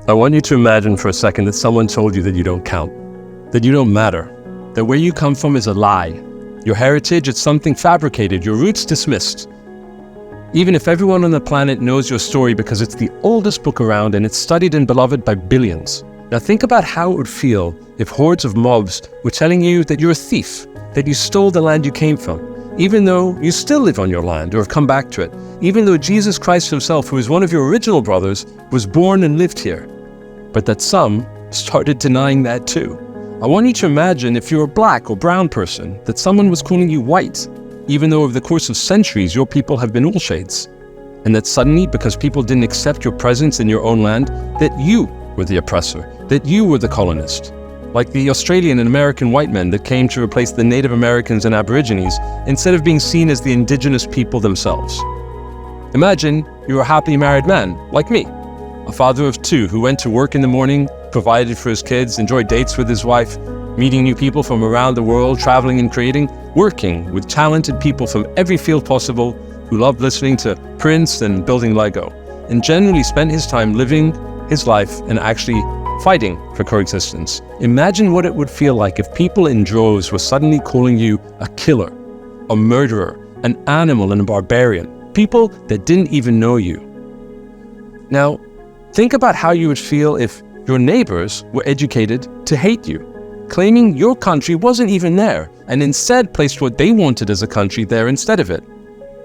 I want you to imagine for a second that someone told you that you don't count, that you don't matter, that where you come from is a lie. Your heritage is something fabricated, your roots dismissed. Even if everyone on the planet knows your story because it's the oldest book around and it's studied and beloved by billions. Now think about how it would feel if hordes of mobs were telling you that you're a thief, that you stole the land you came from, even though you still live on your land or have come back to it, even though Jesus Christ himself, who is one of your original brothers, was born and lived here, but that some started denying that too. I want you to imagine if you're a black or brown person, that someone was calling you white, even though over the course of centuries your people have been all shades, and that suddenly, because people didn't accept your presence in your own land, that you were the oppressor, that you were the colonist, like the Australian and American white men that came to replace the Native Americans and Aborigines instead of being seen as the indigenous people themselves. Imagine you're a happily married man, like me, a father of two who went to work in the morning, provided for his kids, enjoyed dates with his wife, meeting new people from around the world, traveling and creating, working with talented people from every field possible who loved listening to Prince and building Lego, and generally spent his time living his life and actually fighting for coexistence. Imagine what it would feel like if people in droves were suddenly calling you a killer, a murderer, an animal, and a barbarian, people that didn't even know you. Now, think about how you would feel if your neighbors were educated to hate you, claiming your country wasn't even there, and instead placed what they wanted as a country there instead of it.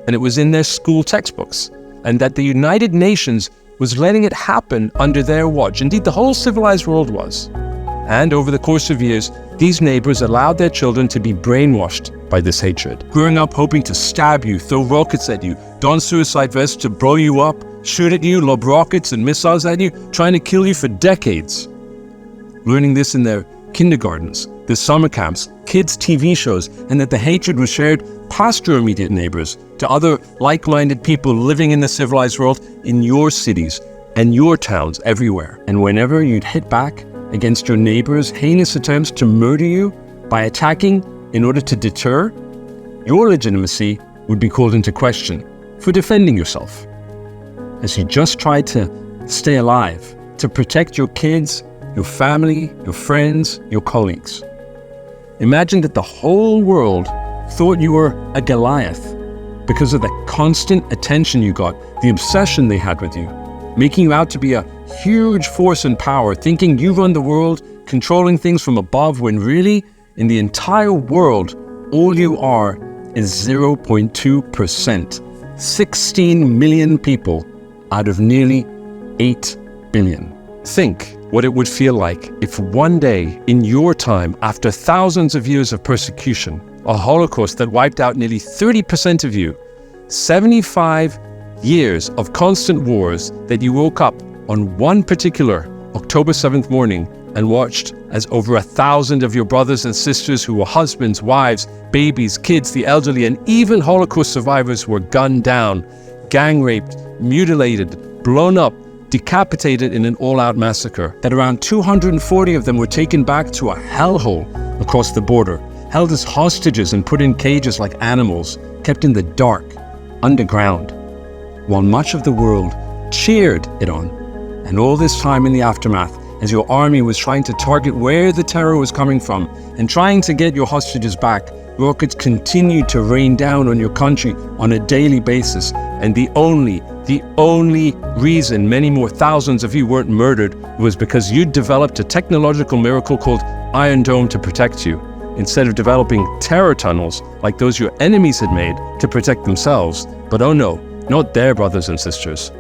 And it was in their school textbooks, and that the United Nations was letting it happen under their watch. Indeed, the whole civilized world was. And over the course of years, these neighbors allowed their children to be brainwashed by this hatred, growing up hoping to stab you, throw rockets at you, don suicide vests to blow you up, shoot at you, lob rockets and missiles at you, trying to kill you for decades. Learning this in their kindergartens, the summer camps, kids' TV shows, and that the hatred was shared past your immediate neighbors to other like-minded people living in the civilized world in your cities and your towns everywhere. And whenever you'd hit back against your neighbors' heinous attempts to murder you by attacking in order to deter, your legitimacy would be called into question for defending yourself, as you just tried to stay alive, to protect your kids, your family, your friends, your colleagues. Imagine that the whole world thought you were a Goliath because of the constant attention you got, the obsession they had with you, making you out to be a huge force and power, thinking you run the world, controlling things from above, when really, in the entire world, all you are is 0.2%. 16 million people out of nearly 8 billion. Think what it would feel like if one day in your time, after thousands of years of persecution, a Holocaust that wiped out nearly 30% of you, 75 years of constant wars, that you woke up on one particular October 7th morning and watched as over 1,000 of your brothers and sisters who were husbands, wives, babies, kids, the elderly, and even Holocaust survivors were gunned down, gang raped, mutilated, blown up, decapitated in an all-out massacre, that around 240 of them were taken back to a hellhole across the border, held as hostages and put in cages like animals, kept in the dark, underground, while much of the world cheered it on. And all this time in the aftermath, as your army was trying to target where the terror was coming from and trying to get your hostages back, rockets continued to rain down on your country on a daily basis. And the only reason many more thousands of you weren't murdered was because you developed a technological miracle called Iron Dome to protect you, instead of developing terror tunnels like those your enemies had made to protect themselves. But oh no, not their brothers and sisters.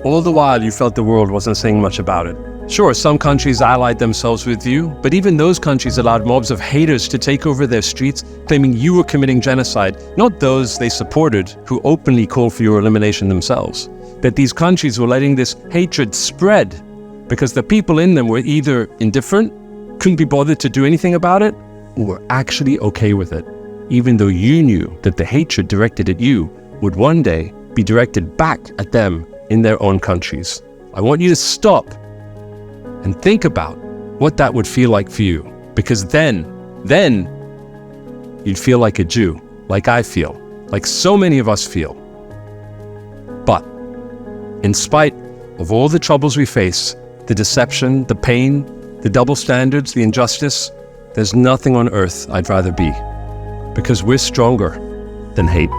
All the while you felt the world wasn't saying much about it. Sure, some countries allied themselves with you, but even those countries allowed mobs of haters to take over their streets, claiming you were committing genocide, not those they supported who openly called for your elimination themselves. That these countries were letting this hatred spread because the people in them were either indifferent, couldn't be bothered to do anything about it, or were actually okay with it, even though you knew that the hatred directed at you would one day be directed back at them in their own countries. I want you to stop and think about what that would feel like for you, because then you'd feel like a Jew, like I feel, like so many of us feel. But in spite of all the troubles we face, the deception, the pain, the double standards, the injustice, there's nothing on earth I'd rather be. Because we're stronger than hate.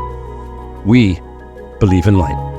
We believe in light.